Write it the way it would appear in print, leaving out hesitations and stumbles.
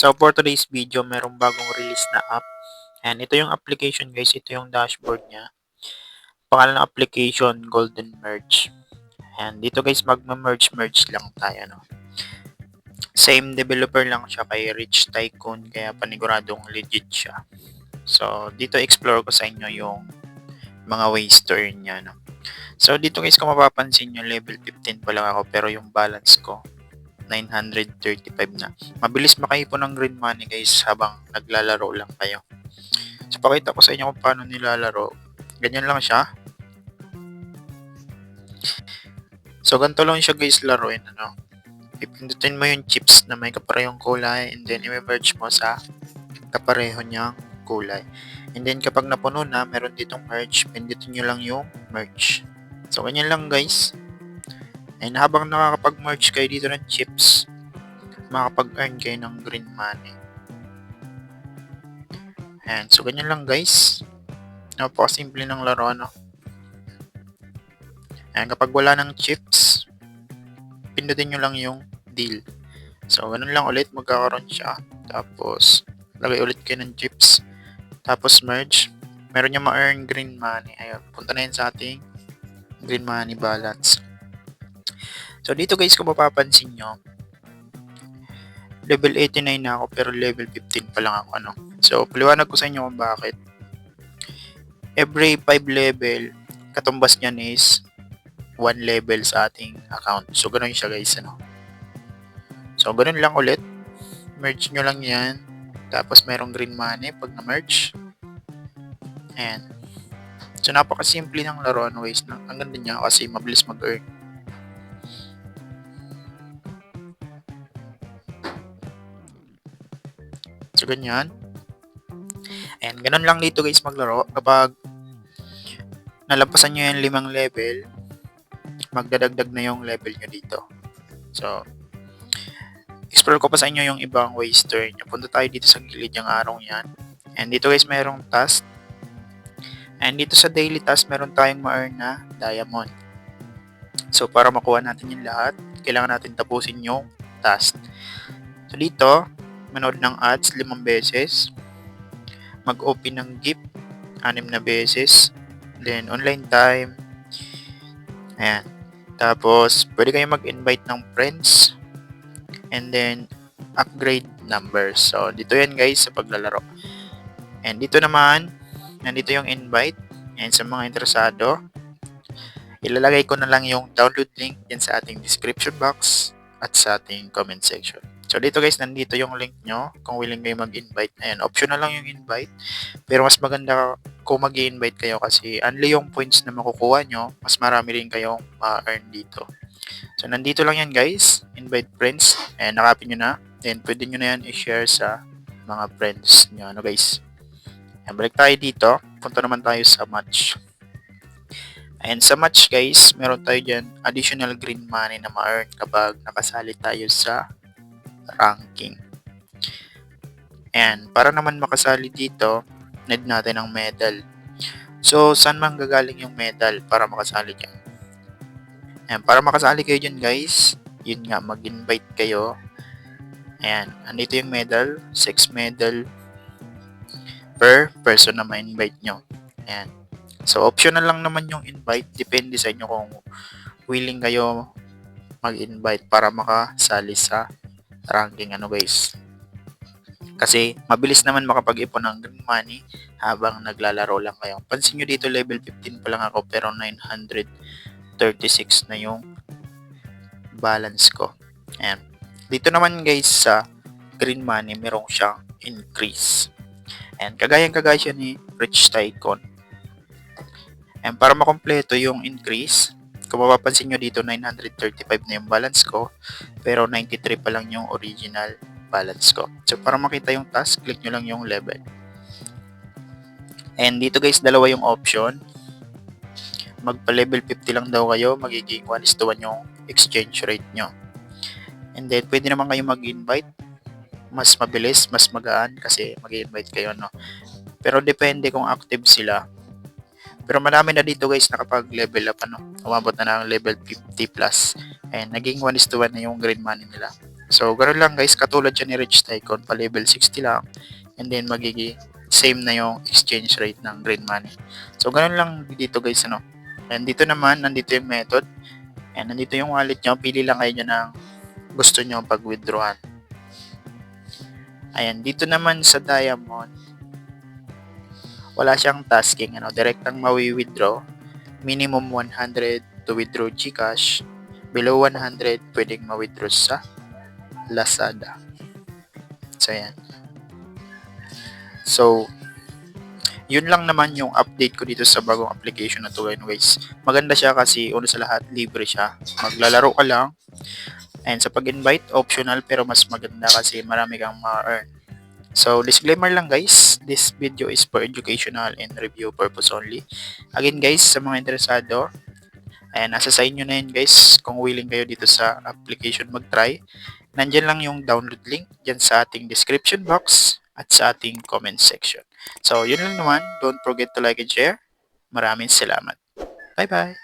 So for today's video, merong bagong release na app. And ito yung application guys, ito yung dashboard niya. Pangalan ng application, Golden Merge. And dito guys, magma-merge lang tayo. No? Same developer lang siya kay Rich Tycoon, kaya paniguradong legit siya. So dito explore ko sa inyo yung mga ways to earn niya. No? So dito guys, kung mapapansin nyo, level 15 pa lang ako pero yung balance ko 935 na. Mabilis makaipon ng green money guys habang naglalaro lang kayo. So pakita ko sa inyo kung paano nilalaro. Ganyan lang siya. So ganito lang siya guys laruin. Ano? Ipindutin mo yung chips na may kaparehong kulay and then i-merge mo sa kapareho niyang kulay. And then kapag napuno na, meron ditong merge. Pindutin nyo lang yung merge. So ganyan lang guys. And habang nakakapag-merge kayo dito ng chips, makakapag-earn kayo ng green money. And so ganyan lang guys. Napakasimple ng laro, no? And kapag wala ng chips, pindutin nyo lang yung deal. So ganun lang ulit, magkakaroon siya. Tapos lagay ulit kayo ng chips. Tapos merge. Meron niya ma-earn green money. Ayun, punta na yun sa ating green money balance. So dito guys, kung mapapansin nyo, level 89 na ako pero level 15 pa lang ako. Ano? So paliwanag ko sa inyo kung bakit. Every 5 level, katumbas niyan is 1 level sa ating account. So ganun siya guys. Ano? So ganun lang ulit. Merge nyo lang yan. Tapos merong green money pag na-merge. Ayan. So napakasimple ng laro. Anyways, ang ganda niya kasi mabilis mag-earn. So, ganyan. And ganun lang dito guys maglaro. Kapag nalampasan nyo yung 5 level, magdadagdag na yung level nyo dito. So, explore ko pa sa inyo yung ibang ways to earn. Punta tayo dito sa gilid yung arong yan. And dito guys, merong task. And dito sa daily task, meron tayong ma-earn na diamond. So, para makuha natin yung lahat, kailangan natin tapusin yung task. So, dito, manood ng ads 5 beses, mag-open ng gift 6 na beses, then online time, ayan. Tapos, pwede kayong mag-invite ng friends, and then, upgrade numbers. So, dito yan guys sa paglalaro. And dito naman, nandito yung invite, and sa mga interesado, ilalagay ko na lang yung download link yan sa ating description box at sa ating comment section. So dito guys, nandito yung link nyo kung willing kayo mag-invite. Ayan, optional lang yung invite. Pero mas maganda kung mag-invite kayo kasi only yung points na makukuha nyo, mas marami rin kayong ma-earn dito. So nandito lang yan guys, invite friends. And nakapin nyo na. Then pwede nyo na yan i-share sa mga friends nyo. Ano guys? Ayan, balik tayo dito. Punta naman tayo sa match. And sa match guys, meron tayo dyan additional green money na ma-earn kapag nakasali tayo sa ranking. And para naman makasali dito, need natin ng medal. So, saan man gagaling yung medal para makasali dyan? And para makasali kayo dyan guys, yun nga, mag-invite kayo. Ayan, andito yung medal, 6 medal per person na ma-invite nyo. Ayan. So, optional lang naman yung invite. Depende sa inyo kung willing kayo mag-invite para makasali sa ranking ano guys. Kasi mabilis naman makapag-ipon ng green money habang naglalaro lang kayo. Pansin nyo dito level 15 pa lang ako pero 936 na yung balance ko. Ayan. Dito naman guys sa green money merong siyang increase. And kagaya siya ni Rich Tycoon. And para makompleto yung increase, kung mapapansin nyo dito 935 na yung balance ko pero 93 pa lang yung original balance ko. So para makita yung task, click nyo lang yung level. And dito guys, dalawa yung option. Magpa level 50 lang daw kayo, magiging 1:1 yung exchange rate nyo. And then pwede naman kayo mag-invite. Mas mabilis, mas magaan kasi mag-invite kayo, no? Pero depende kung active sila. Pero marami na dito guys na kapag level up, umabot na ng level 50 plus. And naging 1:1 na yung green money nila. So, ganoon lang guys, katulad siya ni Rich Tycoon, pa level 60 lang, and then magiging same na yung exchange rate ng green money. So, ganoon lang dito guys, ano. And dito naman, nandito yung method, and nandito yung wallet nyo, pili lang kayo nyo ng gusto nyo pag-withdrawan. Ayan, dito naman sa Diamond, wala siyang tasking, ano, direktang mawi-withdraw. Minimum 100 to withdraw GCash. Below 100, pwedeng ma-withdraw sa Lazada. So, ayan. So, yun lang naman yung update ko dito sa bagong application na to guys. Maganda siya kasi una sa lahat, libre siya. Maglalaro ka lang. And sa pag-invite, optional pero mas maganda kasi marami kang ma-earn. So, disclaimer lang guys, this video is for educational and review purpose only. Again guys, sa mga interesado, ayan, nasa sa inyo na yun guys, kung willing kayo dito sa application mag-try. Nandyan lang yung download link dyan sa ating description box at sa ating comment section. So, yun lang naman. Don't forget to like and share. Maraming salamat. Bye-bye!